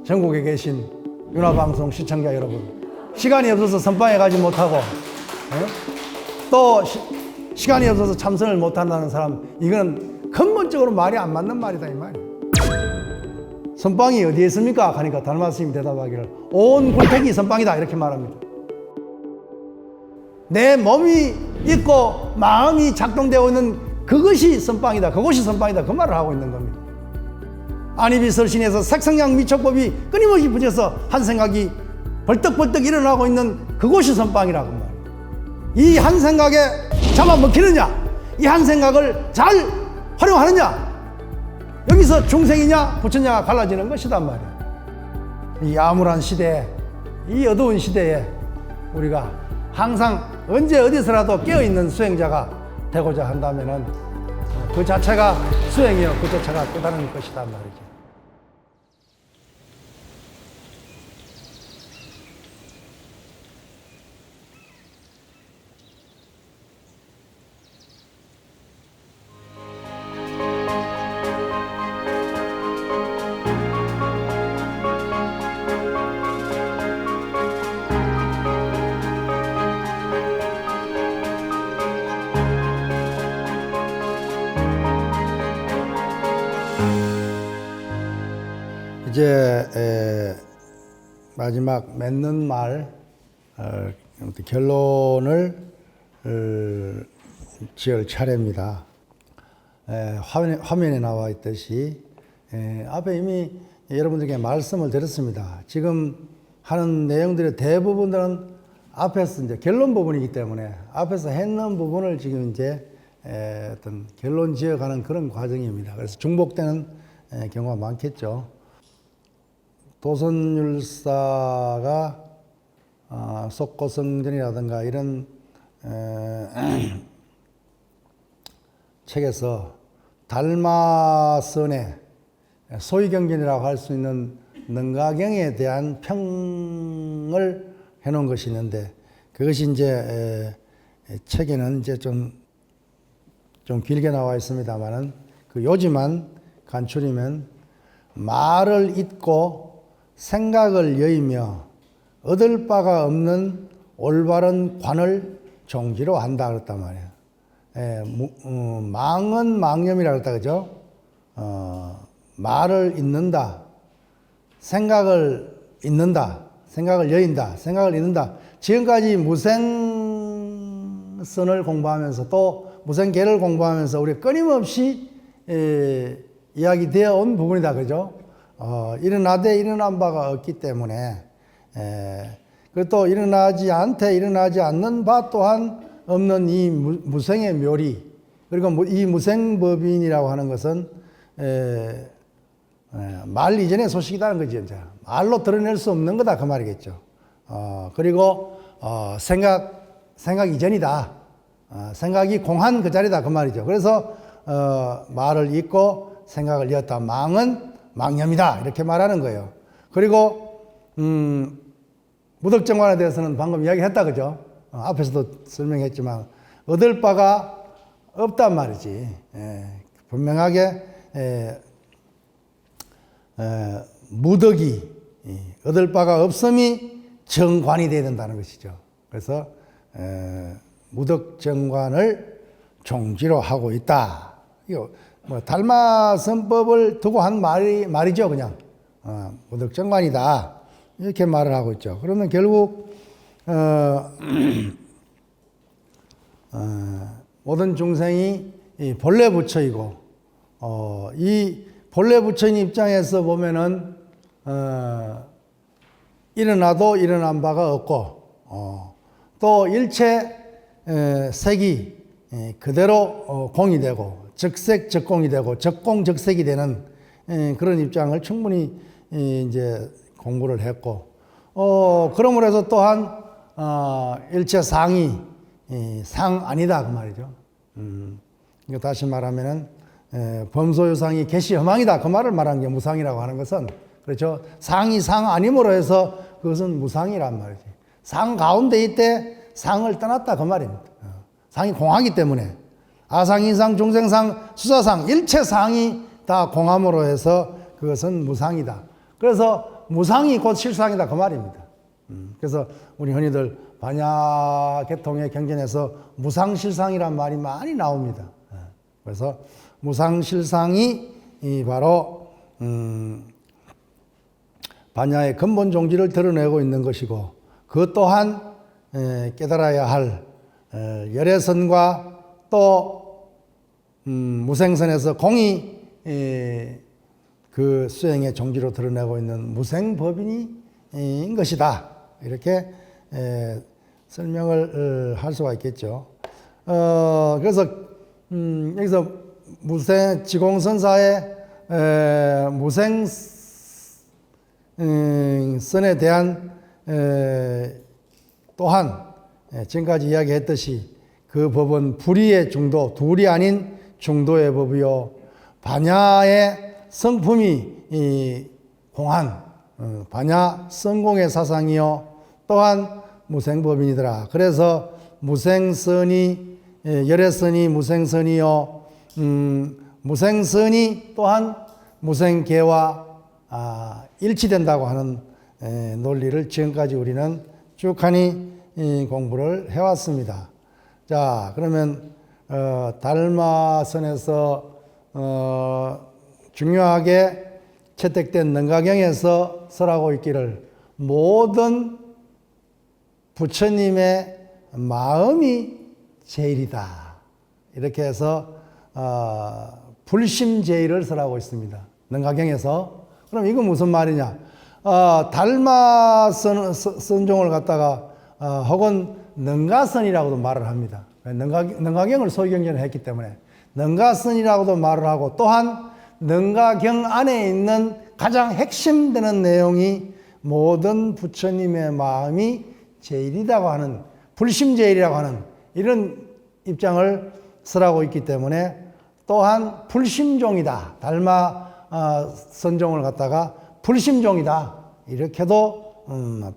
전국에 계신 윤화방송 시청자 여러분, 시간이 없어서 선방에 가지 못하고 또 시간이 없어서 참선을 못한다는 사람, 이건 근본적으로 말이 안 맞는 말이다 이 말이에요. 선방이 어디에 있습니까? 하니까 달마 스님이 대답하기를 온 굴택이 선방이다 이렇게 말합니다. 내 몸이 있고 마음이 작동되어 있는 그것이 선방이다, 그것이 선방이다, 그 말을 하고 있는 겁니다. 안이비설신에서 색성양 미척법이 끊임없이 붙여서 한 생각이 벌떡벌떡 일어나고 있는 그곳이 선방이라고 말이에요. 이 한 생각에 잡아먹히느냐, 이 한 생각을 잘 활용하느냐, 여기서 중생이냐 부처냐가 갈라지는 것이단 말이에요. 이 암울한 시대에, 이 어두운 시대에 우리가 항상 언제 어디서라도 깨어있는 수행자가 되고자 한다면은 그 자체가 수행이요, 그 자체가 깨달은 것이단 말이죠. 이제 마지막 맺는 말, 결론을 지을 차례입니다. 화면에 나와 있듯이 앞에 이미 여러분들에게 말씀을 드렸습니다. 지금 하는 내용들의 대부분들은 앞에서 이제 결론 부분이기 때문에 앞에서 했는 부분을 지금 이제 어떤 결론 지어가는 그런 과정입니다. 그래서 중복되는 경우가 많겠죠. 도선율사가 속고성전이라든가 이런 책에서 달마선의 소위경전이라고 할 수 있는 능가경에 대한 평을 해놓은 것이 있는데, 그것이 이제 책에는 이제 좀 길게 나와 있습니다만은 그 요지만 간추리면, 말을 잇고 생각을 여의며 얻을 바가 없는 올바른 관을 종지로 한다 그랬단 말이에요. 망은 망념이라 그랬다 그죠? 말을 잇는다, 생각을 잇는다, 생각을 여인다, 생각을 잇는다. 지금까지 무생선을 공부하면서 또 무생계를 공부하면서 우리 끊임없이 이야기되어 온 부분이다 그죠? 일어나되 일어난 바가 없기 때문에, 그리고 또 일어나지 않는 바 또한 없는 이 무생의 묘리, 그리고 이 무생법인이라고 하는 것은 말 이전의 소식이라는 거죠. 이제 말로 드러낼 수 없는 거다 그 말이겠죠. 그리고 생각 이전이다. 생각이 공한 그 자리다 그 말이죠. 그래서 말을 잇고 생각을 이었다. 망은 망념이다 이렇게 말하는 거예요. 그리고 무덕정관에 대해서는 방금 이야기했다 그죠? 앞에서도 설명했지만 얻을 바가 없단 말이지. 분명하게 무덕이 얻을 바가 없음이 정관이 되어야 된다는 것이죠. 그래서 무덕정관을 종지로 하고 있다. 이거 뭐 달마선법을 두고 한 말이죠, 그냥. 무덕정관이다 이렇게 말을 하고 있죠. 그러면 결국 모든 중생이 본래 부처이고, 이 본래 부처인 입장에서 보면은 일어나도 일어난 바가 없고, 또 일체 색이 그대로 공이 되고, 적색 적공이 되고, 적공 적색이 되는 그런 입장을 충분히 이제 공부를 했고, 그러므로 해서 또한 일체 상이 상 아니다 그 말이죠. 이거 다시 말하면은 범소유상이 개시 허망이다 그 말을 말한 게 무상이라고 하는 것은, 그렇죠. 상이 상 아님으로 해서 그것은 무상이란 말이지. 상 가운데 있대 상을 떠났다 그 말입니다. 상이 공하기 때문에 아상, 인상, 중생상, 수사상 일체 상이 다 공함으로 해서 그것은 무상이다. 그래서 무상이 곧 실상이다 그 말입니다. 그래서 우리 흔히들 반야 계통의 경전에서 무상실상이란 말이 많이 나옵니다. 그래서 무상실상이 바로 반야의 근본 종지를 드러내고 있는 것이고, 그 또한 깨달아야 할 열애선과 또 무생선에서 공이 그 수행의 종지로 드러내고 있는 무생법인인 것이다. 이렇게 설명을 할 수가 있겠죠. 그래서 여기서 지공선사의 무생선에 대한 또한 지금까지 이야기했듯이 그 법은 불의의 중도, 둘이 아닌 중도의 법이요, 반야의 성품이 공한 반야 성공의 사상이요, 또한 무생법인이더라. 그래서 무생선이 열애선이 무생선이요, 무생선이 또한 무생계와 일치된다고 하는 논리를 지금까지 우리는 쭉하니 공부를 해왔습니다. 자, 그러면 달마선에서 중요하게 채택된 능가경에서 설하고 있기를 모든 부처님의 마음이 제일이다. 이렇게 해서 불심제일을 설하고 있습니다. 능가경에서. 그럼 이건 무슨 말이냐? 달마 선종을 갖다가 혹은 능가선이라고도 말을 합니다. 능가경을 소위경전을 했기 때문에 능가선이라고도 말을 하고, 또한 능가경 안에 있는 가장 핵심되는 내용이 모든 부처님의 마음이 제일이라고 하는, 불심제일이라고 하는 이런 입장을 설하고 있기 때문에 또한 불심종이다. 달마 선종을 갖다가 불심종이다. 이렇게도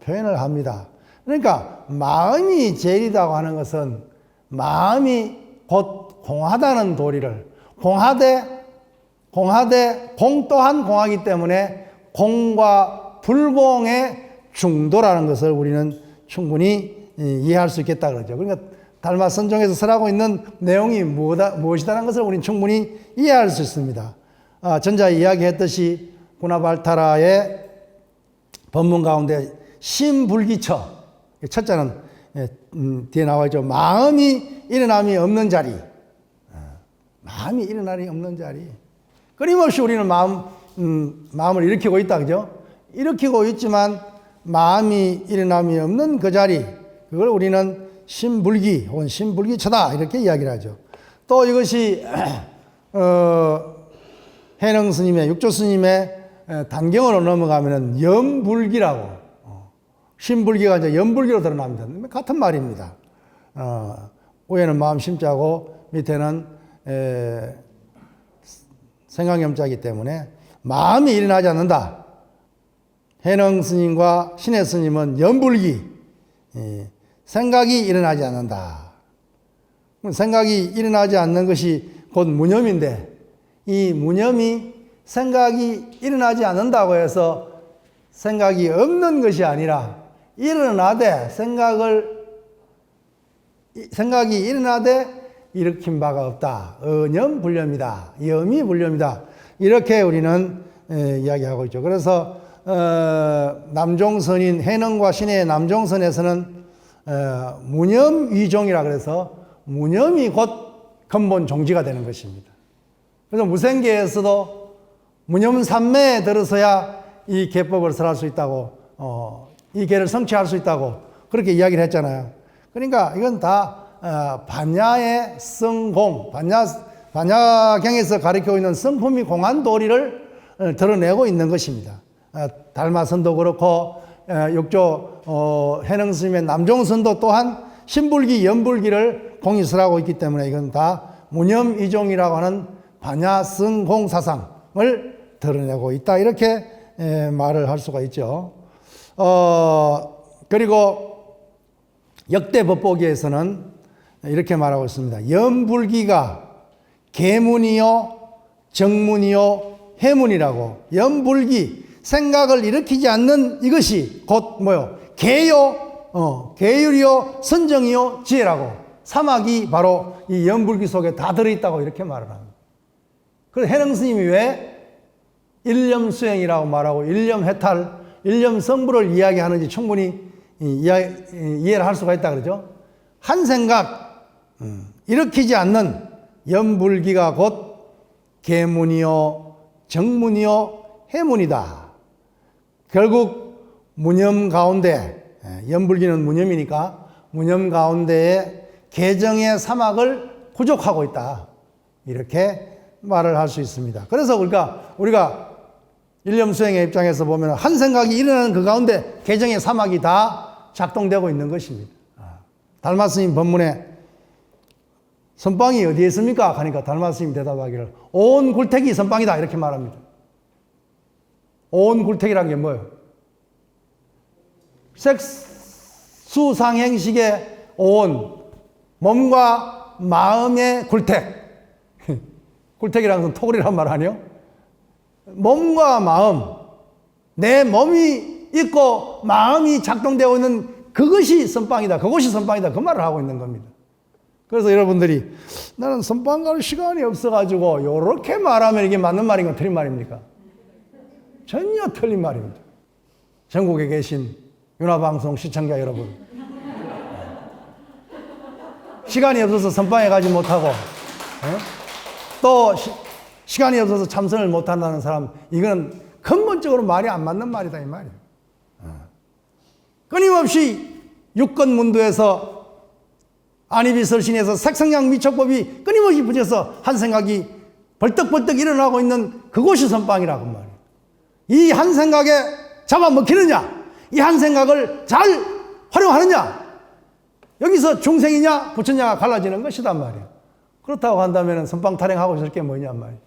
표현을 합니다. 그러니까 마음이 제일이라고 하는 것은 마음이 곧 공하다는 도리를, 공 또한 공하기 때문에 공과 불공의 중도라는 것을 우리는 충분히 이해할 수 있겠다 그러죠. 그러니까 달마 선종에서 설하고 있는 내용이 무엇이다라는 것을 우리는 충분히 이해할 수 있습니다. 전자 이야기했듯이 구나발타라의 법문 가운데 심불기처, 첫자는 뒤에 나와 있죠. 마음이 일어남이 없는 자리. 마음이 일어남이 없는 자리. 끊임없이 우리는 마음을 일으키고 있다, 그죠? 일으키고 있지만 마음이 일어남이 없는 그 자리, 그걸 우리는 심불기 혹은 심불기처다 이렇게 이야기를 하죠. 또 이것이 해능 스님의, 육조 스님의 단경으로 넘어가면은 염불기라고, 심불기가 이제 염불기로 드러납니다. 같은 말입니다. 위에는 마음 심자고 밑에는 생각염자이기 때문에 마음이 일어나지 않는다. 해능 스님과 신의 스님은 염불기, 생각이 일어나지 않는다. 생각이 일어나지 않는 것이 곧 무념인데, 이 무념이 생각이 일어나지 않는다고 해서 생각이 없는 것이 아니라 일어나되 생각이 일어나되 일으킨 바가 없다. 언염불념이다. 염이 불념이다. 이렇게 우리는 이야기하고 있죠. 그래서 남종선인 해능과 신의 남종선에서는 무념위종이라 그래서 무념이 곧 근본 종지가 되는 것입니다. 그래서 무생계에서도 무념삼매에 들어서야 이 계법을 설할 수 있다고, 이 계를 성취할 수 있다고 그렇게 이야기를 했잖아요. 그러니까 이건 다 반야의 성공, 반야경에서 가르치고 있는 성품이 공한 도리를 드러내고 있는 것입니다. 달마선도 그렇고 육조 해능스님의 남종선도 또한 심불기, 염불기를 공이설하고 있기 때문에 이건 다 무념이종이라고 하는 반야성공 사상을 드러내고 있다. 이렇게 말을 할 수가 있죠. 그리고 역대 법보기에서는 이렇게 말하고 있습니다. 염불기가 계문이요, 정문이요, 해문이라고. 염불기, 생각을 일으키지 않는 이것이 곧 뭐요? 계율이요, 선정이요, 지혜라고. 사막이 바로 이 연불기 속에 다 들어있다고 이렇게 말을 합니다. 그래서 해능 스님이 왜 일념수행이라고 말하고 일념해탈, 일념성불을 이야기하는지 충분히 이해를 할 수가 있다 그러죠. 한 생각 일으키지 않는 연불기가 곧 계문이요, 정문이요, 해문이다. 결국 무념 가운데, 연불기는 무념이니까 무념 가운데에 계정의 사막을 구족하고 있다. 이렇게 말을 할 수 있습니다. 그래서 우리가 일념수행의 입장에서 보면 한 생각이 일어나는 그 가운데 계정의 사막이 다 작동되고 있는 것입니다. 달마스님 법문에 선방이 어디에 있습니까? 하니까 달마스님 대답하기를 온 굴택이 선방이다 이렇게 말합니다. 온 굴택이라는 게 뭐예요? 색수상행식의 온, 몸과 마음의 굴택. 굴택이라는 것은 토굴이란 말 아니에요? 몸과 마음, 내 몸이 있고 마음이 작동되어 있는 그것이 선방이다. 그것이 선방이다. 그 말을 하고 있는 겁니다. 그래서 여러분들이 나는 선방 갈 시간이 없어가지고 이렇게 말하면 이게 맞는 말인가 틀린 말입니까? 전혀 틀린 말입니다. 전국에 계신 윤화방송 시청자 여러분, 시간이 없어서 선방에 가지 못하고 또 시간이 없어서 참선을 못한다는 사람, 이건 근본적으로 말이 안 맞는 말이다 이 말이에요. 끊임없이 육건문두에서 안이비설신에서 색성양 미척법이 끊임없이 붙여서 한 생각이 벌떡벌떡 일어나고 있는 그곳이 선방이라고 말이에요. 이 한 생각에 잡아먹히느냐, 이 한 생각을 잘 활용하느냐, 여기서 중생이냐 부처냐가 갈라지는 것이단 말이에요. 그렇다고 한다면 선방 타령하고 있을 게 뭐냐 말이에요.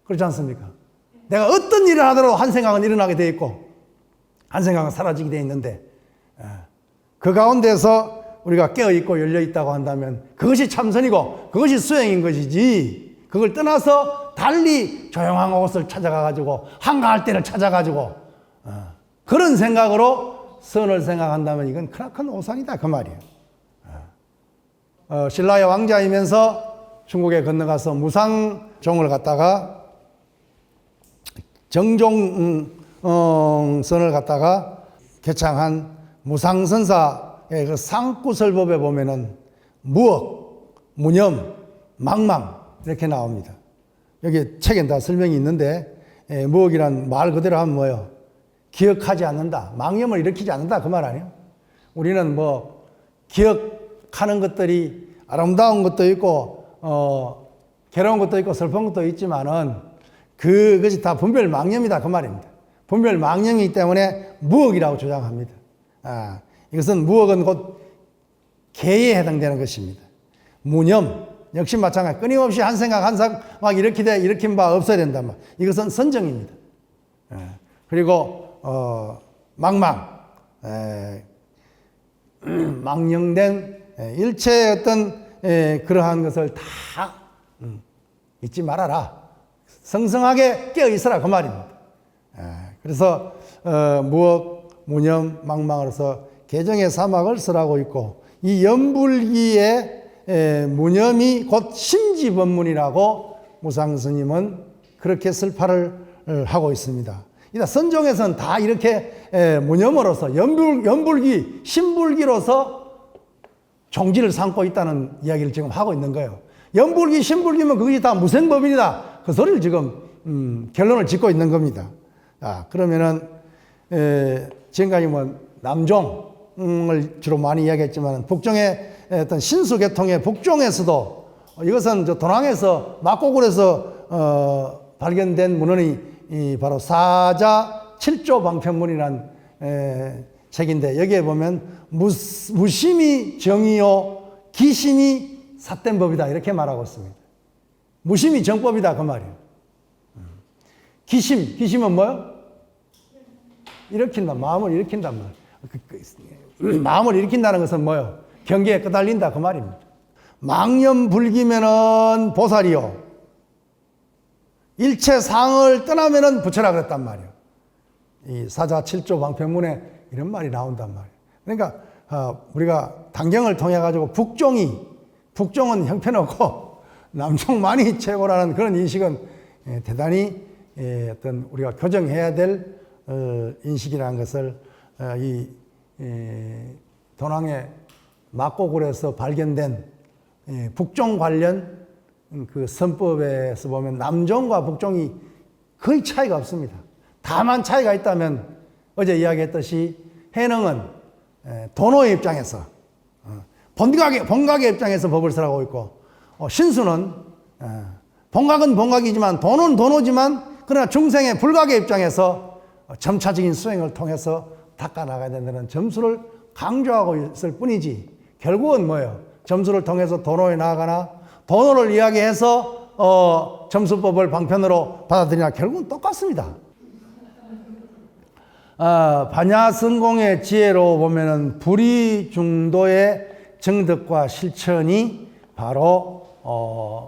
그렇지 않습니까? 내가 어떤 일을 하더라도 한 생각은 일어나게 돼 있고 한 생각은 사라지게 돼 있는데, 그 가운데서 우리가 깨어있고 열려있다고 한다면 그것이 참선이고 그것이 수행인 것이지, 그걸 떠나서 달리 조용한 곳을 찾아가가지고 한가할 때를 찾아가지고 그런 생각으로 선을 생각한다면 이건 크나큰 오산이다 그 말이에요. 신라의 왕자이면서 중국에 건너가서 무상종을 갖다가 정종선을 갖다가 개창한 무상선사의 그 상구설법에 보면은 무억, 무념, 망망 이렇게 나옵니다. 여기 책에 다 설명이 있는데, 무억이란 말 그대로 하면 뭐예요? 기억하지 않는다, 망념을 일으키지 않는다 그 말 아니에요? 우리는 뭐 기억하는 것들이 아름다운 것도 있고 괴로운 것도 있고 슬픈 것도 있지만은 그것이 다 분별 망념이다 그 말입니다. 분별 망념이기 때문에 무억이라고 주장합니다. 이것은 무억은 곧 개에 해당되는 것입니다. 무념 역시 마찬가지, 끊임없이 한 생각 한 생각 막 일으킨 바 없어야 된다. 이것은 선정입니다. 그리고 망망, 망령된 일체의 어떤 그러한 것을 다 잊지 말아라. 성성하게 깨어 있어라 그 말입니다. 그래서 무억, 무념, 망망으로서 계정의 사막을 설하고 있고, 이 연불기의 무념이 곧 심지법문이라고 무상스님은 그렇게 설파를 하고 있습니다. 선종에서는 다 이렇게 무념으로서 연불기, 심불기로서 종지를 삼고 있다는 이야기를 지금 하고 있는 거예요. 연불기, 심불기면 그것이 다 무생법이다. 그 소리를 지금 결론을 짓고 있는 겁니다. 그러면은 지금까지 뭐 남종을 주로 많이 이야기했지만 북종의 어떤 신수계통의 북종에서도 이것은 저 도낭에서 막고굴에서 발견된 문헌이 바로 사자 7조 방편문이라는 책인데, 여기에 보면 무심이 정이요 기심이 삿된 법이다 이렇게 말하고 있습니다. 무심이 정법이다 그 말이에요. 기심은 뭐요? 일으킨다, 마음을 일으킨단 말이에요. 마음을 일으킨다는 것은 뭐요? 경계에 끄달린다 그 말입니다. 망념불기면은 보살이요, 일체 상을 떠나면은 부처라 그랬단 말이에요. 이 사자 7조 방편문에 이런 말이 나온단 말이에요. 그러니까 우리가 단경을 통해 가지고 북종은 형편없고 남종만이 최고라는 그런 인식은 대단히 어떤 우리가 교정해야 될 인식이라는 것을 이 도낭의 막고굴에서 발견된 북종 관련 그 선법에서 보면 남종과 북종이 거의 차이가 없습니다. 다만 차이가 있다면 어제 이야기했듯이 해능은 도노의 입장에서 본각의 입장에서 법을 설하고 있고 신수는 본각은 본각이지만 도노는 도노지만 그러나 중생의 불각의 입장에서 점차적인 수행을 통해서 닦아나가야 된다는 점수를 강조하고 있을 뿐이지 결국은 뭐예요? 점수를 통해서 도노에 나아가나 도노를 이야기해서 점수법을 방편으로 받아들이나 결국은 똑같습니다. 반야성공의 지혜로 보면은 불의중도의 정덕과 실천이 바로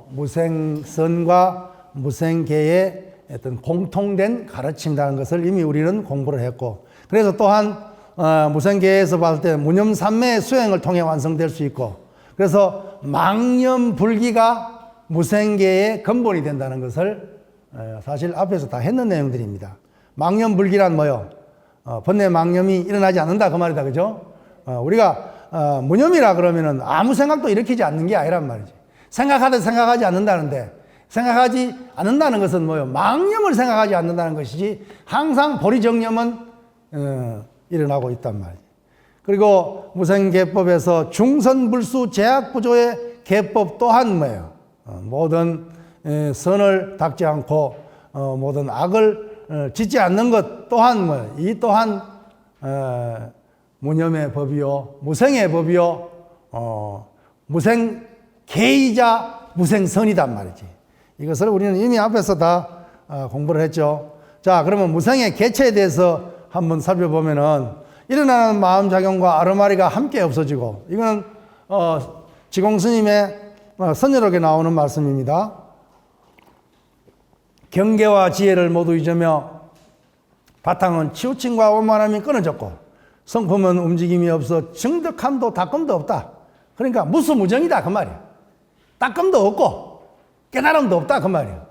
무생선과 무생계의 어떤 공통된 가르침이라는 것을 이미 우리는 공부를 했고, 그래서 또한 무생계에서 봤을 때 무념삼매의 수행을 통해 완성될 수 있고, 그래서 망념불기가 무생계의 근본이 된다는 것을 사실 앞에서 다 했는 내용들입니다. 망념불기란 뭐요? 번뇌 망념이 일어나지 않는다 그 말이다, 그죠? 우리가 무념이라 그러면은 아무 생각도 일으키지 않는 게 아니란 말이지. 생각하듯 생각하지 않는다는데, 생각하지 않는다는 것은 뭐요? 망념을 생각하지 않는다는 것이지 항상 보리정념은 일어나고 있단 말이지. 그리고 무생계법에서 중선불수 제약구조의 계법 또한 뭐예요? 모든 선을 닦지 않고 모든 악을 짓지 않는 것 또한 뭐예요? 이 또한 무념의 법이요, 무생의 법이요, 무생계이자 무생선이단 말이지. 이것을 우리는 이미 앞에서 다 공부를 했죠. 자, 그러면 무생의 개체에 대해서 한번 살펴보면은 일어나는 마음작용과 아르마리가 함께 없어지고, 이거는 지공스님의 선열록에 나오는 말씀입니다. 경계와 지혜를 모두 잊으며 바탕은 치우침과 원만함이 끊어졌고 성품은 움직임이 없어 정덕함도 닦음도 없다. 그러니까 무수무정이다 그 말이야. 닦음도 없고 깨달음도 없다 그 말이야.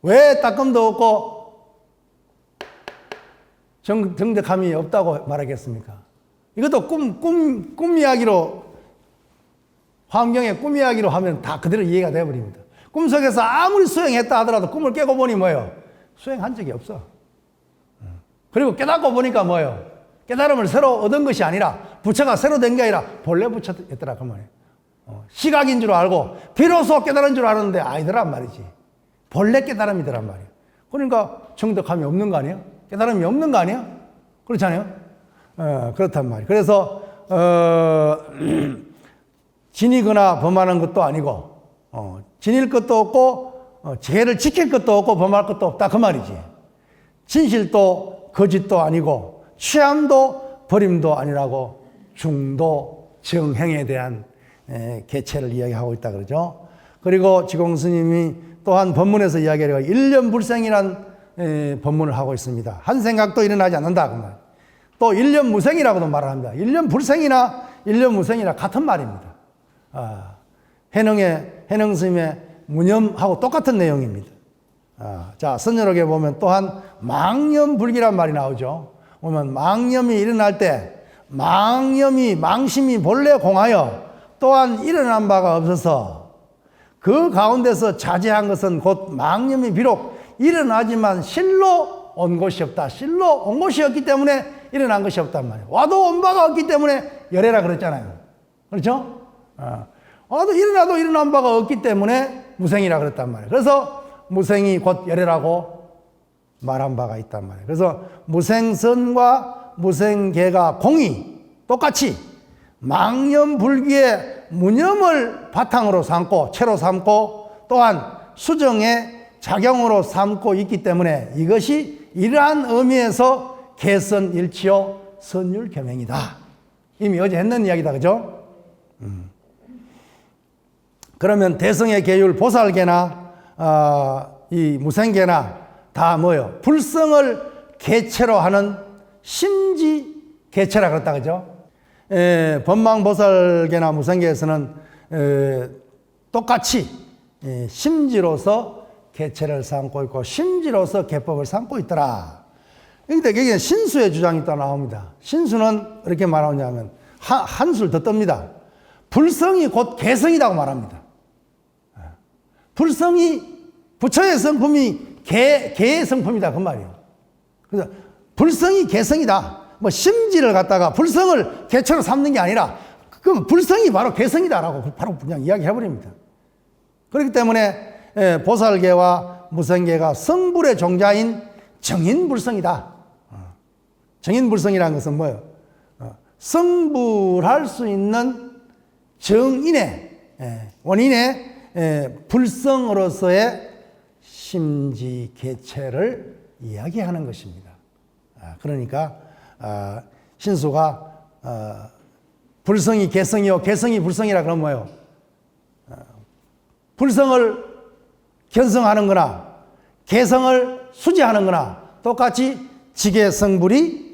왜 닦음도 없고 정덕함이 없다고 말하겠습니까? 이것도 꿈 이야기로, 환경의 꿈 이야기로 하면 다 그대로 이해가 되어버립니다. 꿈속에서 아무리 수행했다 하더라도 꿈을 깨고 보니 뭐예요? 수행한 적이 없어. 그리고 깨닫고 보니까 뭐예요? 깨달음을 새로 얻은 것이 아니라, 부처가 새로 된 게 아니라 본래 부처였더라 그 말이에요. 시각인 줄 알고 비로소 깨달은 줄 알았는데 아니더란 말이지. 본래 깨달음이더란 말이에요. 그러니까 정덕함이 없는 거 아니에요? 깨달음이 없는 거 아니에요? 그렇잖아요? 그렇단 말이에요. 그래서 지니거나 범하는 것도 아니고 지닐 것도 없고 죄를 지킬 것도 없고 범할 것도 없다 그 말이지. 진실도 거짓도 아니고 취함도 버림도 아니라고 중도 정행에 대한 개체를 이야기하고 있다 그러죠. 그리고 지공스님이 또한 법문에서 이야기하려고 일념불생이란 법문을 하고 있습니다. 한 생각도 일어나지 않는다 그 말. 또 일념무생이라고도 말을 합니다. 일념불생이나 일념무생이나 같은 말입니다. 해능스님의 무념하고 똑같은 내용입니다. 자, 선열록에 보면 또한 망념불기란 말이 나오죠. 보면 망념이 일어날 때 망심이 본래 공하여 또한 일어난 바가 없어서 그 가운데서 자제한 것은 곧 망념이 비록 일어나지만 실로 온 곳이 없다. 실로 온 곳이 없기 때문에 일어난 것이 없단 말이에요. 와도 온 바가 없기 때문에 열애라 그랬잖아요. 그렇죠? 와도 일어나도 일어난 바가 없기 때문에 무생이라 그랬단 말이에요. 그래서 무생이 곧 열애라고 말한 바가 있단 말이에요. 그래서 무생선과 무생계가 공이 똑같이 망념불기의 무념을 바탕으로 삼고 채로 삼고 또한 수정의 작용으로 삼고 있기 때문에 이것이 이러한 의미에서 개선일치요 선율겸행이다. 이미 어제 했는 이야기다, 그죠? 그러면 대성의 계율 보살계나 이 무생계나 다 뭐예요? 불성을 개체로 하는 심지 개체라 그랬다 그죠? 법망보살계나 무생계에서는 똑같이 심지로서 개체를 삼고 있고 심지로서 개법을 삼고 있더라. 그런데 여기에 신수의 주장이 또 나옵니다. 신수는 이렇게 말하냐면 한술 더 뜹니다. 불성이 곧 개성이라고 말합니다. 불성이 부처의 성품이 개의 성품이다 그 말이에요. 그래서 불성이 개성이다. 뭐 심지를 갖다가 불성을 개체로 삼는 게 아니라 그럼 불성이 바로 개성이다라고 바로 그냥 이야기해버립니다. 그렇기 때문에 보살계와 무생계가 성불의 종자인 정인불성이다. 정인불성이라는 것은 뭐예요? 성불할 수 있는 정인의 원인의 불성으로서의 심지 개체를 이야기하는 것입니다. 그러니까 신수가 불성이 개성이요 개성이 불성이라 그러면 뭐예요? 불성을 견성하는 거나 개성을 수지하는 거나 똑같이 지계성불이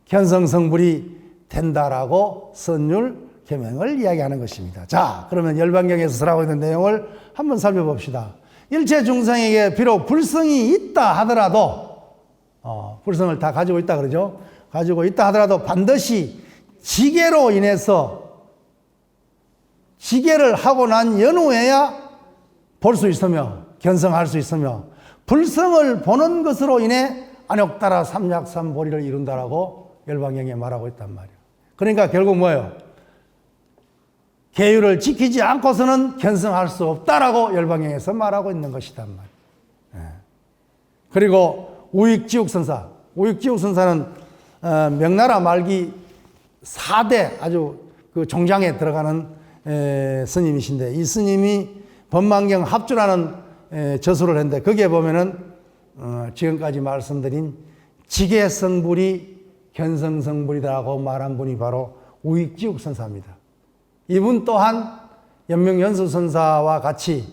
견성성불이 된다라고 선율 계명을 이야기하는 것입니다. 자, 그러면 열반경에서 설하고 있는 내용을 한번 살펴봅시다. 일체 중생에게 비록 불성이 있다 하더라도 불성을 다 가지고 있다 그러죠. 가지고 있다 하더라도 반드시 지계로 인해서 지계를 하고 난 연후에야 볼 수 있으며 견성할 수 있으며 불성을 보는 것으로 인해 안욕따라 삼약삼보리를 이룬다라고 열반경에 말하고 있단 말이에요. 그러니까 결국 뭐예요? 계율을 지키지 않고서는 견성할 수 없다라고 열반경에서 말하고 있는 것이단 말이에요. 그리고 우익지옥선사. 우익지옥선사는 명나라 말기 4대 아주 그 종장에 들어가는 스님이신데 이 스님이 법망경 합주라는 저수를 했는데 거기에 보면은 지금까지 말씀드린 지계성불이 견성성불이라고 말한 분이 바로 우익지옥선사입니다. 이분 또한 연명연수선사와 같이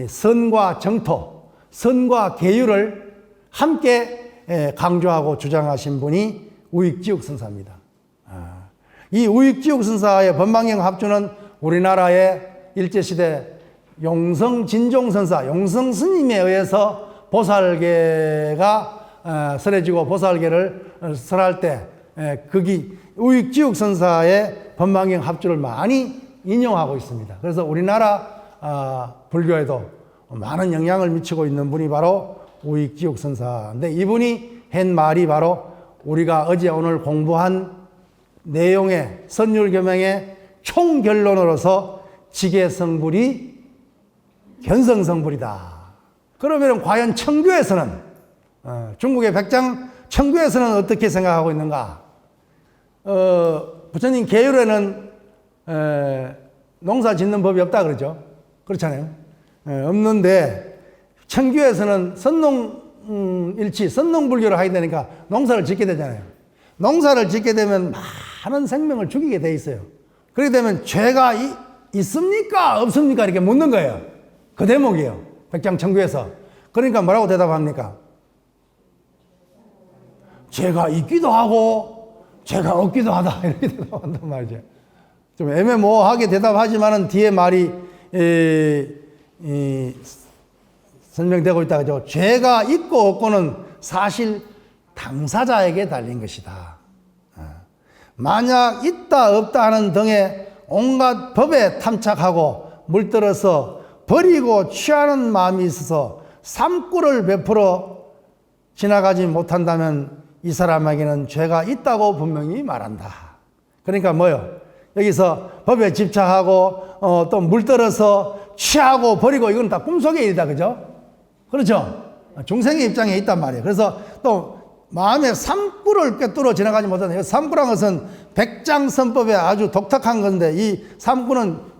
선과 정토, 선과 계율을 함께 강조하고 주장하신 분이 우익지옥선사입니다. 이 우익지옥선사의 법망경 합주는 우리나라의 일제시대 용성진종선사, 용성스님에 의해서 보살계가 설해지고 보살계를 설할 때 거기 우익지옥선사의 법망경 합주를 많이 인용하고 있습니다. 그래서 우리나라 불교에도 많은 영향을 미치고 있는 분이 바로 우익지옥선사인데 이분이 한 말이 바로 우리가 어제 오늘 공부한 내용의 선율계명의 총결론으로서 지계성불이 견성성불이다. 그러면 과연 청교에서는 중국의 백장 청교에서는 어떻게 생각하고 있는가? 부처님 계율에는 농사 짓는 법이 없다 그러죠. 그렇잖아요. 없는데 청교에서는 선농일치, 선농불교를 하게 되니까 농사를 짓게 되잖아요. 농사를 짓게 되면 많은 생명을 죽이게 돼 있어요. 그렇게 되면 죄가 있습니까? 없습니까? 이렇게 묻는 거예요. 그 대목이에요. 백장청교에서. 그러니까 뭐라고 대답합니까? 죄가 있기도 하고 죄가 없기도 하다. 이렇게 대답한단 말이죠. 좀 애매모호하게 대답하지만은 뒤에 말이 설명되고 있다 그죠. 죄가 있고 없고는 사실 당사자에게 달린 것이다. 만약 있다 없다 하는 등의 온갖 법에 탐착하고 물들어서 버리고 취하는 마음이 있어서 삼구를 베풀어 지나가지 못한다면 이 사람에게는 죄가 있다고 분명히 말한다. 그러니까 뭐요? 여기서 법에 집착하고 또 물들어서 취하고 버리고 이건 다 꿈속의 일이다. 그죠? 그렇죠? 중생의 입장에 있단 말이에요. 그래서 또 마음의 삼구를 꿰뚫어 지나가지 못한다. 삼구란 것은 백장선법에 아주 독특한 건데 이 삼구는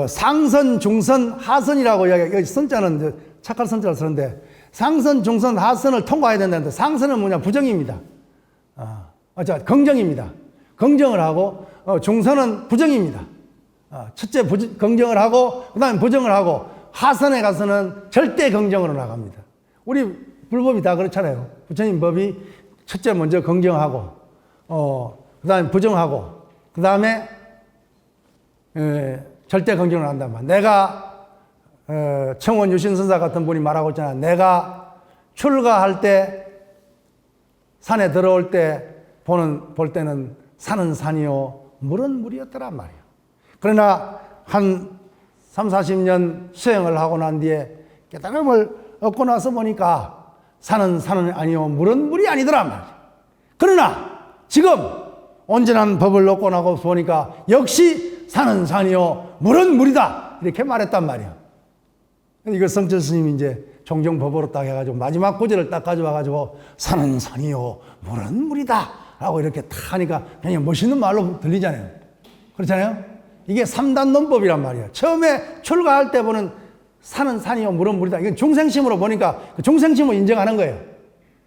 상선, 중선, 하선이라고 이야기해요. 선자는 착할 선자를 쓰는데 상선, 중선, 하선을 통과해야 된다는데 상선은 뭐냐? 부정입니다. 긍정입니다. 긍정을 하고 중선은 부정입니다. 첫째 긍정을 하고 그 다음에 부정을 하고 하선에 가서는 절대 긍정으로 나갑니다. 우리 불법이 다 그렇잖아요. 부처님 법이 첫째 먼저 긍정하고, 그 다음에 부정하고, 그 다음에 절대 긍정을 한단 말이야. 내가 청원 유신선사 같은 분이 말하고 있잖아. 내가 출가할 때 산에 들어올 때 볼 때는 산은 산이요 물은 물이었더란 말이야. 그러나 한 3, 40년 수행을 하고 난 뒤에 깨달음을 얻고 나서 보니까 산은 산은 아니요 물은 물이 아니더란 말이야. 그러나 지금 온전한 법을 얻고 나고 보니까 역시 산은 산이요 물은 물이다 이렇게 말했단 말이야. 이걸 성철 스님이 이제 종정법으로 딱 해가지고 마지막 구절을 딱 가져와가지고 산은 산이요 물은 물이다 라고 이렇게 딱 하니까 그냥 멋있는 말로 들리잖아요. 그렇잖아요. 이게 3단 논법이란 말이야. 처음에 출가할 때 보는 산은 산이요 물은 물이다. 이건 중생심으로 보니까 그 중생심을 인정하는 거예요.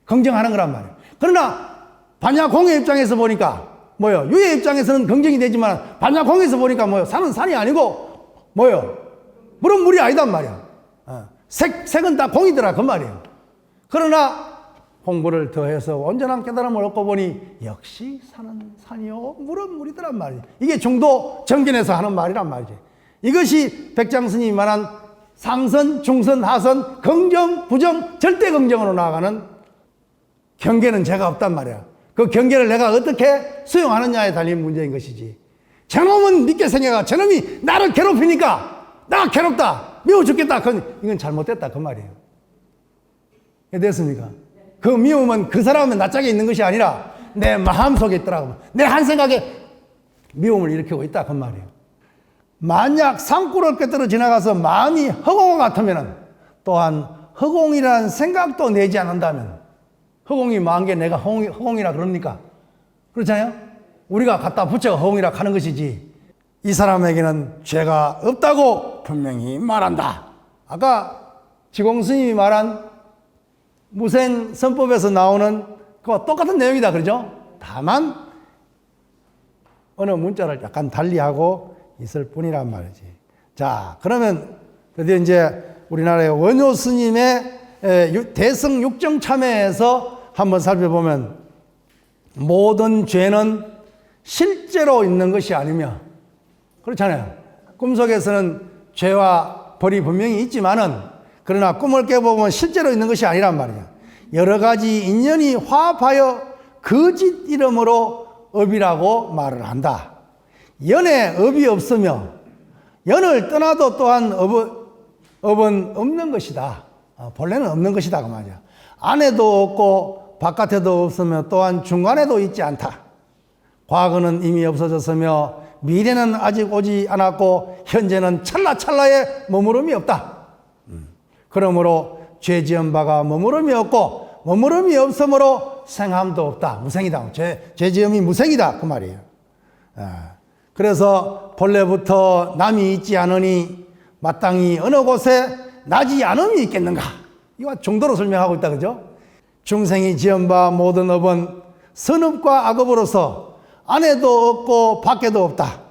긍정하는 거란 말이에요. 그러나 반야공의 입장에서 보니까 뭐요? 유의 입장에서는 긍정이 되지만 반야공에서 보니까 뭐요? 산은 산이 아니고 뭐요? 물은 물이 아니단 말이야. 색은 다 공이더라 그 말이에요. 그러나 공부를 더해서 온전한 깨달음을 얻고 보니 역시 산은 산이요 물은 물이더란 말이에요. 이게 중도 정견에서 하는 말이란 말이지. 이것이 백장스님이 말한 상선, 중선, 하선, 긍정, 부정, 절대 긍정으로 나아가는 경계는 죄가 없단 말이야. 그 경계를 내가 어떻게 수용하느냐에 달린 문제인 것이지. 저놈은 믿게 생겨가 저놈이 나를 괴롭히니까 나 괴롭다 미워 죽겠다. 이건 잘못됐다 그 말이에요. 됐습니까? 그 미움은 그 사람은 낯짝에 있는 것이 아니라 내 마음속에 있더라고. 내 한 생각에 미움을 일으키고 있다 그 말이에요. 만약 산골을 꿰뚫어 지나가서 마음이 허공 같으면 또한 허공이라는 생각도 내지 않는다면 허공이 망한 게 내가 허공이라 그럽니까? 그렇잖아요. 우리가 갖다 붙여 허공이라 하는 것이지 이 사람에게는 죄가 없다고 분명히 말한다. 아까 지공스님이 말한 무생선법에서 나오는 그와 똑같은 내용이다. 그러죠? 다만 어느 문자를 약간 달리하고 있을 뿐이란 말이지. 자, 그러면 드디어 이제 우리나라의 원효 스님의 대승 육정 참회에서 한번 살펴보면 모든 죄는 실제로 있는 것이 아니며 그렇잖아요. 꿈속에서는 죄와 벌이 분명히 있지만은 그러나 꿈을 깨보면 실제로 있는 것이 아니란 말이야. 여러 가지 인연이 화합하여 거짓 이름으로 업이라고 말을 한다. 연에 업이 없으며 연을 떠나도 또한 업은 없는 것이다. 본래는 없는 것이다 그 말이야. 안에도 없고 바깥에도 없으며 또한 중간에도 있지 않다. 과거는 이미 없어졌으며 미래는 아직 오지 않았고 현재는 찰나찰나에 머무름이 없다. 그러므로 죄지은 바가 머무름이 없고 머무름이 없으므로 생함도 없다. 무생이다. 죄지음이 무생이다 그 말이에요. 그래서 본래부터 남이 있지 않으니 마땅히 어느 곳에 나지 않음이 있겠는가. 이거 정도로 설명하고 있다 그죠? 중생이 지은 바 모든 업은 선업과 악업으로서 안에도 없고 밖에도 없다.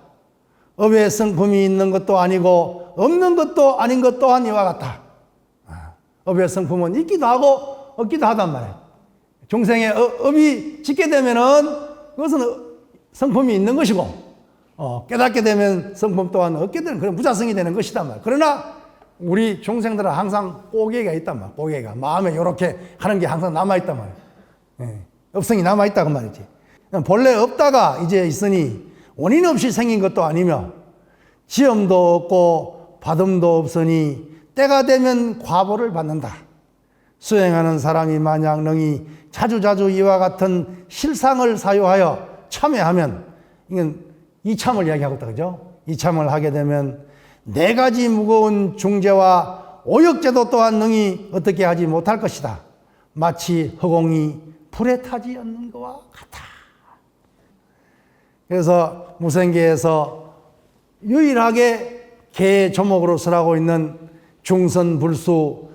업의 성품이 있는 것도 아니고 없는 것도 아닌 것 또한 이와 같다. 업의 성품은 있기도 하고 없기도 하단 말이에요. 중생의 업이 짓게 되면은 그것은 성품이 있는 것이고 깨닫게 되면 성품 또한 얻게 되는 그런 무자성이 되는 것이단 말이에요. 그러나 우리 중생들은 항상 꼬개가 있단 말이에요. 꼬개가 마음에 이렇게 하는 게 항상 남아있단 말이에요. 업성이 남아있다 그 말이지. 본래 없다가 이제 있으니 원인 없이 생긴 것도 아니며 지음도 없고 받음도 없으니 때가 되면 과보를 받는다. 수행하는 사람이 만약 능히 자주자주 이와 같은 실상을 사유하여 참회하면 이건 이참을 이야기하고 있다 그죠? 이참을 하게 되면 네 가지 무거운 중죄와 오역죄도 또한 능히 어떻게 하지 못할 것이다. 마치 허공이 불에 타지 않는 것과 같아. 그래서 무생계에서 유일하게 개 조목으로 설하고 있는 중선불수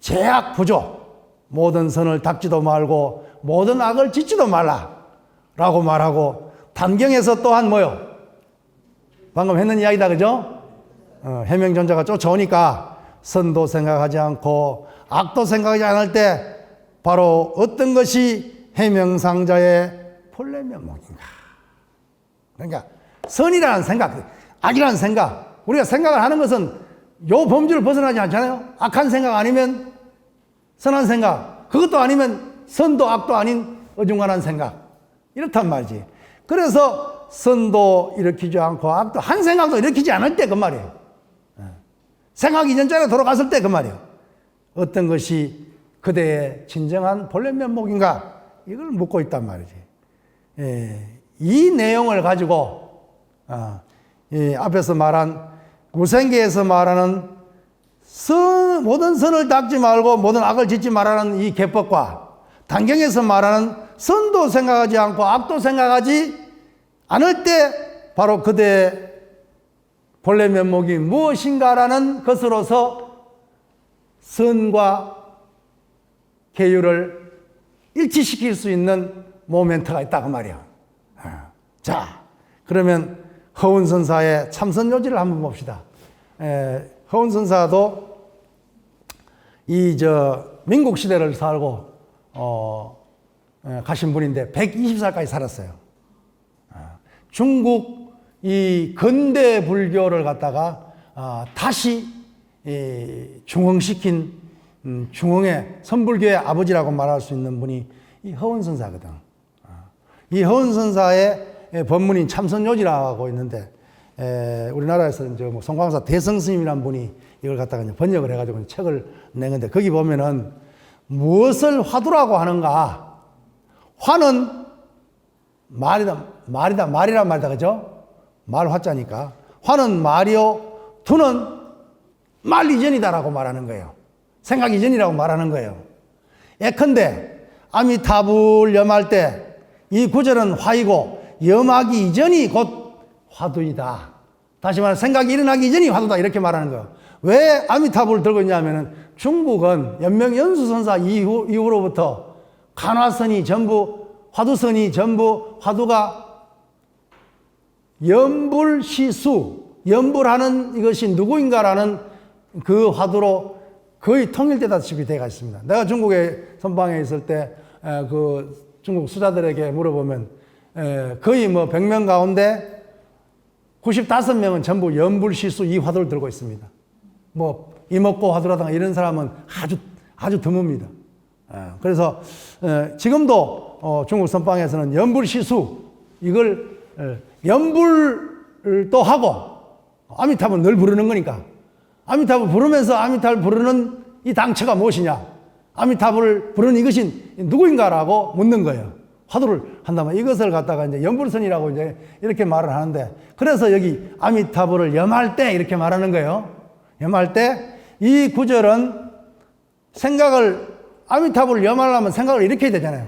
제약부조 모든 선을 닦지도 말고 모든 악을 짓지도 말라 라고 말하고 단경에서 또한 뭐요? 방금 했는 이야기다 그죠? 해명존자가 쫓아오니까 선도 생각하지 않고 악도 생각하지 않을 때 바로 어떤 것이 해명상자의 본래 면목인가. 그러니까 선이라는 생각, 악이라는 생각, 우리가 생각을 하는 것은 요 범주를 벗어나지 않잖아요. 악한 생각 아니면 선한 생각, 그것도 아니면 선도 악도 아닌 어중간한 생각, 이렇단 말이지. 그래서 선도 일으키지 않고 악도 한 생각도 일으키지 않을 때 그 말이에요. 생각 이전자로 돌아갔을 때 그 말이에요. 어떤 것이 그대의 진정한 본래 면목인가, 이걸 묻고 있단 말이지. 이 내용을 가지고 앞에서 말한 무생계에서 말하는 모든 선을 닦지 말고 모든 악을 짓지 말라는 이 계법과 단경에서 말하는 선도 생각하지 않고 악도 생각하지 않을 때 바로 그대의 본래 면목이 무엇인가라는 것으로서 선과 계율을 일치시킬 수 있는 모멘트가 있다 그 말이야. 자, 그러면 허운선사의 참선요지를 한번 봅시다. 허운선사도 민국 시대를 살고 가신 분인데 120살까지 살았어요. 중국 이 근대 불교를 갖다가 다시 중흥시킨 중흥의 선불교의 아버지라고 말할 수 있는 분이 이 허운선사거든. 이 허운선사의 법문인 참선요지라고 있는데 우리나라에서는 뭐 송광사 대성스님이라는 분이 이걸 갖다가 이제 번역을 해가지고 책을 낸 건데 거기 보면은 무엇을 화두라고 하는가? 화는 말이란 말이다, 그죠? 말 화자니까. 화는 말이요, 두는 말 이전이다라고 말하는 거예요. 생각 이전이라고 말하는 거예요. 예컨대 아미타불 염할 때 이 구절은 화이고 염하기 이전이 곧 화두이다. 다시 말해 생각이 일어나기 이전이 화두다 이렇게 말하는 거예요. 왜 아미타불을 들고 있냐면은 중국은 연명연수선사 이후로부터 간화선이 전부 화두선이 전부 화두가 염불시수, 염불하는 이것이 누구인가라는 그 화두로 거의 통일되다시피 되어 있습니다. 내가 중국에 선방에 있을 때 그 중국 수자들에게 물어보면 거의 뭐 100명 가운데 95명은 전부 염불시수 이 화두를 들고 있습니다. 뭐 이목고 화두라든가 이런 사람은 아주 드뭅니다. 그래서 지금도 중국 선방에서는 염불시수 이걸 염불도 하고 아미타불 늘 부르는 거니까 아미타불 부르면서 아미타불 부르는 이 당처가 무엇이냐, 아미타불을 부르는 이것이 누구인가라고 묻는 거예요. 화두를 한다면 이것을 갖다가 이제 염불선이라고 이제 이렇게 말을 하는데, 그래서 여기 아미타불을 염할 때 이렇게 말하는 거예요. 염할 때 이 구절은 생각을 아미타불을 염하려면 생각을 일으켜야 되잖아요.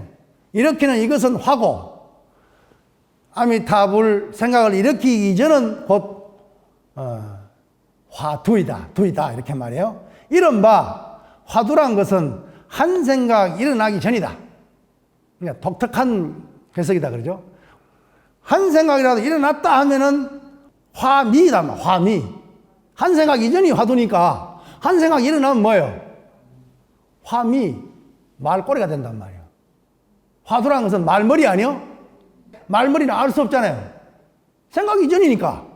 일으키는 이것은 화고, 아미타불 생각을 일으키기 이전은 곧 화두이다 이렇게 말해요. 이른바 화두란 것은 한 생각 일어나기 전이다. 그러니까 독특한 해석이다 그러죠. 한 생각이라도 일어났다 하면은 화미이다. 화미. 한 생각 이전이 화두니까 한 생각 일어나면 뭐예요? 화미. 말꼬리가 된단 말이에요. 화두란 것은 말머리 아니요? 말머리는 알 수 없잖아요. 생각 이전이니까.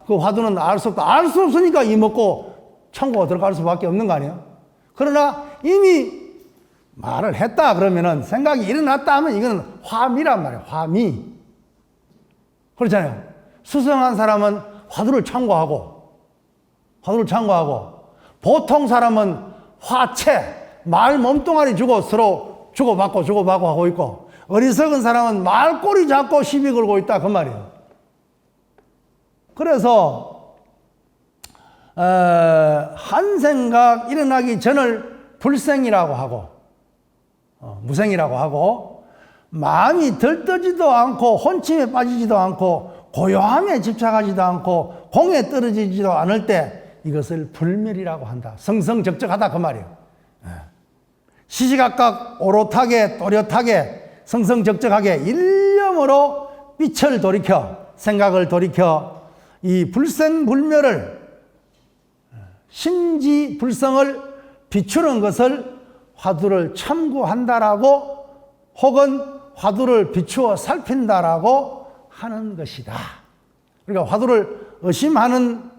그 화두는 알 수 없다. 알 수 없으니까 이 먹고 천국에 들어갈 수밖에 없는 거 아니에요? 그러나 이미 말을 했다 그러면은 생각이 일어났다 하면 이거는 화미란 말이에요. 화미. 그렇잖아요. 수성한 사람은 화두를 참고하고 보통 사람은 화체, 말 몸뚱아리 주고 서로 주고받고 하고 있고, 어리석은 사람은 말꼬리 잡고 시비 걸고 있다 그 말이에요. 그래서 한 생각 일어나기 전을 불생이라고 하고 무생이라고 하고, 마음이 들떠지도 않고 혼침에 빠지지도 않고 고요함에 집착하지도 않고 공에 떨어지지도 않을 때 이것을 불멸이라고 한다. 성성적적하다 그 말이에요. 시시각각 오롯하게 또렷하게 성성적적하게 일념으로 빛을 돌이켜 생각을 돌이켜 이 불생불멸을 신지불성을 비추는 것을 화두를 참고한다라고 혹은 화두를 비추어 살핀다라고 하는 것이다. 그러니까 화두를 의심하는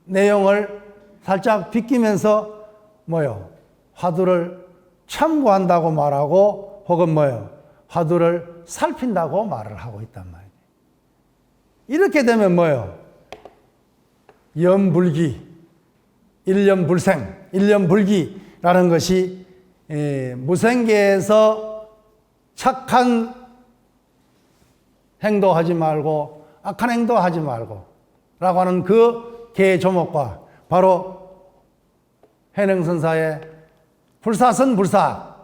내용을 살짝 비끼면서 뭐요? 화두를 참고한다고 말하고 혹은 뭐요? 화두를 살핀다고 말을 하고 있단 말이에요. 이렇게 되면 뭐요? 염불기, 일념불생, 일념불기라는 것이 무생계에서 착한 행동하지 말고 악한 행동하지 말고 라고 하는 그 계조목과 바로 해능선사의 불사선 불사,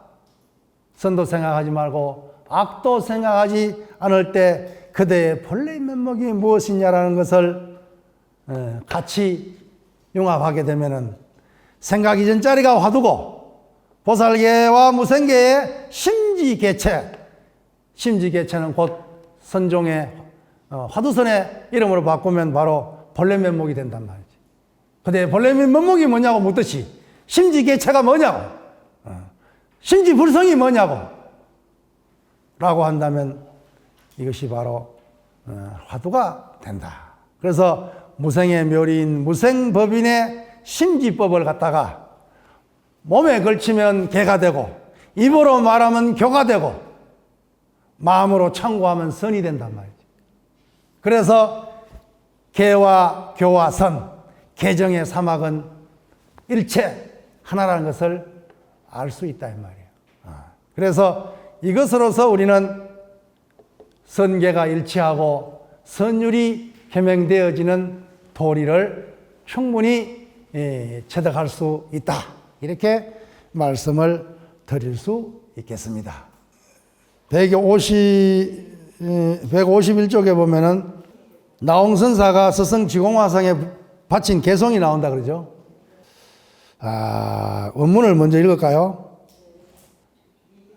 선도 생각하지 말고 악도 생각하지 않을 때 그대의 본래의 면목이 무엇이냐라는 것을 같이 융합하게 되면은 생각 이전 자리가 화두고 보살계와 무생계의 심지개체, 심지개체는 곧 선종의 화두선의 이름으로 바꾸면 바로 본래 면목이 된단 말이지. 그대의 본래 면목이 뭐냐고 묻듯이 심지개체가 뭐냐고, 심지불성이 뭐냐고 라고 한다면 이것이 바로 화두가 된다. 그래서 무생의 묘리인 무생법인의 심지법을 갖다가 몸에 걸치면 개가 되고 입으로 말하면 교가 되고 마음으로 참고하면 선이 된단 말이지. 그래서 개와 교와 선, 개정의 사막은 일체 하나라는 것을 알 수 있다 이 말이에요. 그래서 이것으로서 우리는 선계가 일치하고 선율이 겸행되어지는 도리를 충분히 체득할 수 있다. 이렇게 말씀을 드릴 수 있겠습니다. 151쪽에 보면은 나홍선사가 스승 지공화상에 바친 개송이 나온다 그러죠. 원문을 먼저 읽을까요?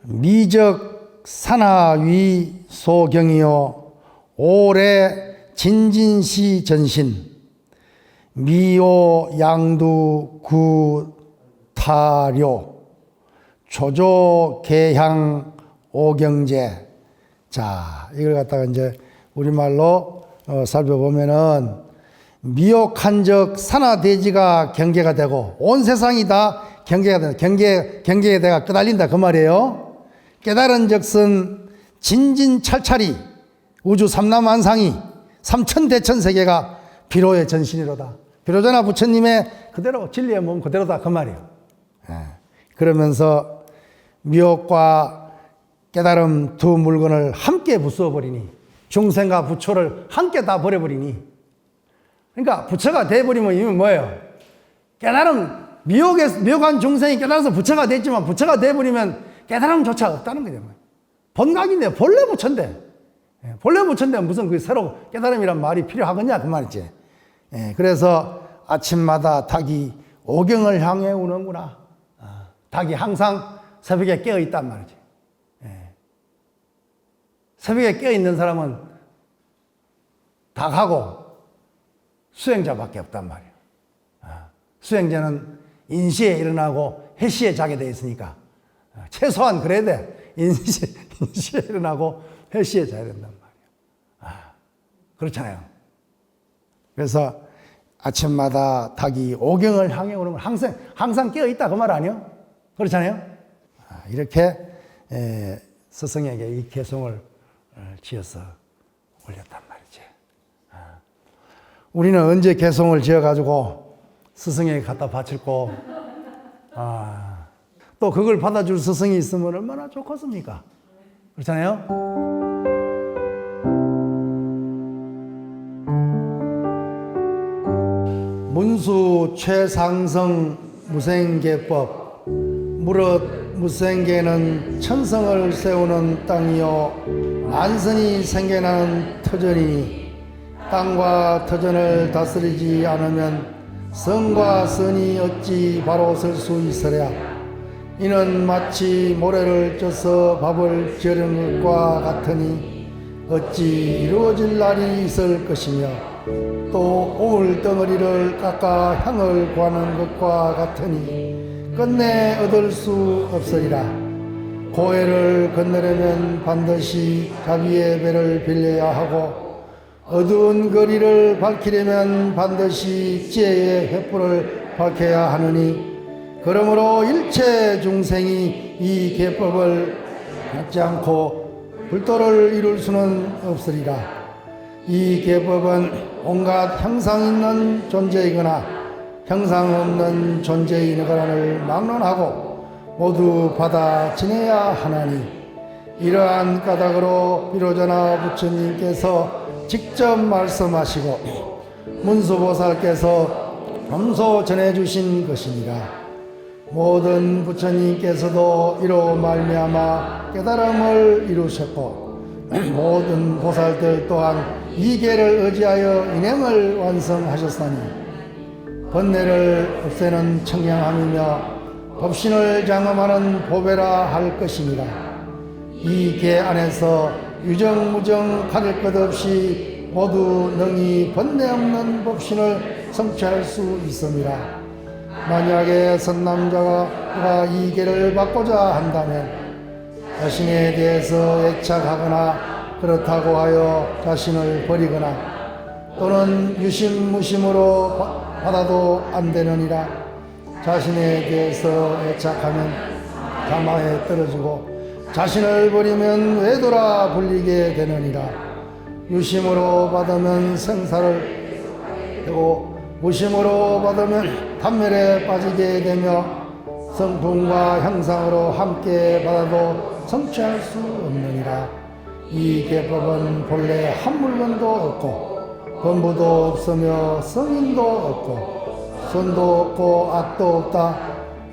미적 산하위 소경이요 오래 진진시 전신 미오 양두 구타료 조조 개향 오경제. 자, 이걸 갖다가 이제 우리말로 살펴보면은 미혹한적 산하대지가 경계가 되고 온 세상이 다 경계가 된다. 경계에 내가 끄달린다 그 말이에요. 깨달은 적은 진진찰찰이 우주 삼라만상이 삼천대천세계가 비로의 전신이로다. 비로자나 부처님의 그대로 진리의 몸 그대로다 그 말이에요. 그러면서 미혹과 깨달음 두 물건을 함께 부수어 버리니 중생과 부처를 함께 다 버려버리니, 그러니까 부처가 돼버리면 이미 뭐예요? 깨달음, 미혹한 중생이 깨달아서 부처가 됐지만 부처가 돼버리면 깨달음조차 없다는 거죠. 본각인데 본래 부처인데, 본래 부처인데 무슨 그 새로 깨달음이란 말이 필요하겠냐 그 말이지. 그래서 아침마다 닭이 오경을 향해 우는구나. 닭이 항상 새벽에 깨어 있단 말이지. 새벽에 깨어 있는 사람은 닭하고 수행자밖에 없단 말이에요. 수행자는 인시에 일어나고 해시에 자게 되어 있으니까 최소한 그래야 돼. 인시에 일어나고 해시에 자야 된단 말이에요. 그렇잖아요. 그래서 아침마다 닭이 오경을 향해 오는 걸 항상 깨어 있다 그 말 아니에요? 그렇잖아요. 이렇게 스승에게 이 개송을 지어서 올렸단 말이지. 우리는 언제 개송을 지어가지고 스승에게 갖다 바칠고, 또 그걸 받아줄 스승이 있으면 얼마나 좋겠습니까? 그렇잖아요. 문수 최상성 무생계법 무릇 무생계는 천성을 세우는 땅이요 만선이 생겨나는 터전이니 땅과 터전을 다스리지 않으면 성과 선이 어찌 바로 설 수 있으랴. 이는 마치 모래를 쪄서 밥을 지으는 것과 같으니 어찌 이루어질 날이 있을 것이며 또 오물 덩어리를 깎아 향을 구하는 것과 같으니 끝내 얻을 수 없으리라. 고해를 건너려면 반드시 자비의 배를 빌려야 하고 어두운 거리를 밝히려면 반드시 지혜의 횃불을 밝혀야 하느니 그러므로 일체 중생이 이 계법을 갖지 않고 불도를 이룰 수는 없으리라. 이 계법은 온갖 형상 있는 존재이거나 형상 없는 존재이거나를 막론하고 모두 받아 지내야 하나니 이러한 까닭으로 비로자나 부처님께서 직접 말씀하시고 문수보살께서 점소 전해주신 것이니라. 모든 부처님께서도 이로 말미암아 깨달음을 이루셨고 모든 보살들 또한 이 계를 의지하여 인행을 완성하셨으니 번뇌를 없애는 청량함이며 법신을 장엄하는 보배라 할 것이니라. 이 계 안에서 유정무정 가릴 것 없이 모두 능히 번뇌 없는 법신을 성취할 수 있음이라. 만약에 선남자가 이 계를 받고자 한다면 자신에 대해서 애착하거나 그렇다고 하여 자신을 버리거나 또는 유심무심으로 받아도 안 되느니라. 자신에 대해서 애착하면 가마에 떨어지고 자신을 버리면 외도라 불리게 되느니라. 유심으로 받으면 생사를 되고 무심으로 받으면 단멸에 빠지게 되며 성품과 형상으로 함께 받아도 성취할 수 없느니라. 이 계법은 본래 한 물건도 없고 범부도 없으며 성인도 없고 선도 없고 악도 없다.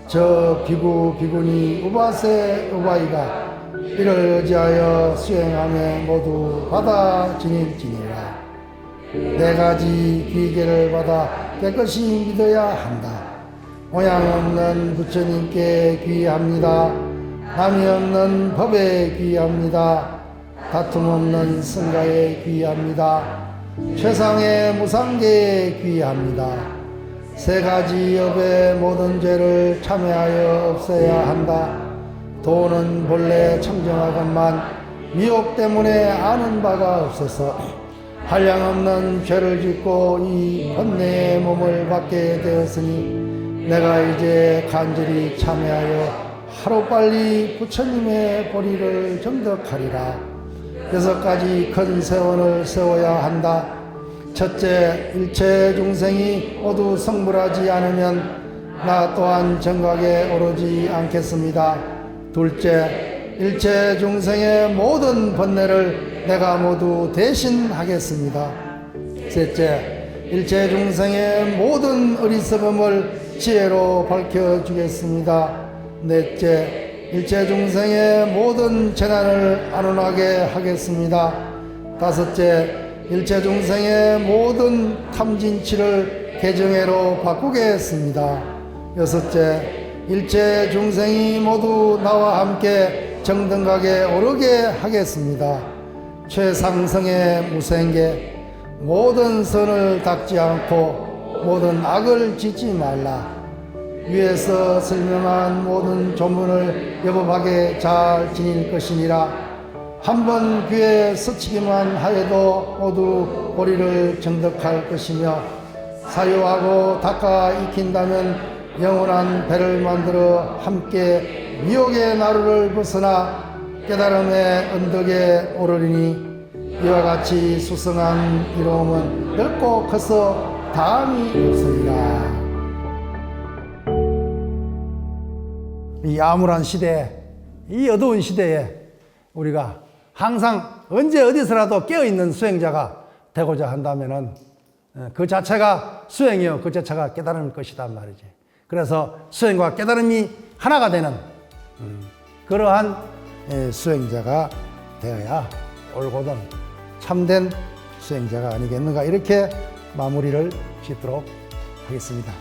저 비구 비구니 우바세 우바이가 이를 의지하여 수행하며 모두 받아 지닐지니라. 네 가지 귀계를 받아 깨끗이 믿어야 한다. 모양 없는 부처님께 귀합니다. 남이 없는 법에 귀합니다. 다툼 없는 성가에 귀합니다. 최상의 무상계에 귀합니다. 세 가지 업의 모든 죄를 참회하여 없애야 한다. 도는 본래 청정하건만 미혹 때문에 아는 바가 없어서 한량없는 죄를 짓고 이 번뇌의 몸을 받게 되었으니 내가 이제 간절히 참회하여 하루빨리 부처님의 보리를 정덕하리라. 6가지 큰 세원을 세워야 한다. 첫째, 일체 중생이 모두 성불하지 않으면 나 또한 정각에 오르지 않겠습니다. 둘째, 일체 중생의 모든 번뇌를 내가 모두 대신하겠습니다. 셋째, 일체 중생의 모든 어리석음을 지혜로 밝혀주겠습니다. 넷째, 일체 중생의 모든 재난을 안온하게 하겠습니다. 다섯째, 일체 중생의 모든 탐진치를 개정해로 바꾸겠습니다. 여섯째, 일체 중생이 모두 나와 함께 정등각에 오르게 하겠습니다. 최상승의 무생계, 모든 선을 닦지 않고 모든 악을 짓지 말라. 위에서 설명한 모든 조문을 여법하게 잘 지닐 것이니라. 한번 귀에 스치기만 하여도 모두 보리를 정덕할 것이며 사유하고 닦아 익힌다면 영원한 배를 만들어 함께 미혹의 나루를 벗어나 깨달음의 언덕에 오르리니 이와 같이 수성한 이로움은 넓고 커서 다음이 없으리라. 이 암울한 시대에, 이 어두운 시대에 우리가 항상 언제 어디서라도 깨어있는 수행자가 되고자 한다면은 그 자체가 수행이요, 그 자체가 깨달음일 것이다 말이지. 그래서 수행과 깨달음이 하나가 되는 그러한 수행자가 되어야 올곧은 참된 수행자가 아니겠는가, 이렇게 마무리를 짓도록 하겠습니다.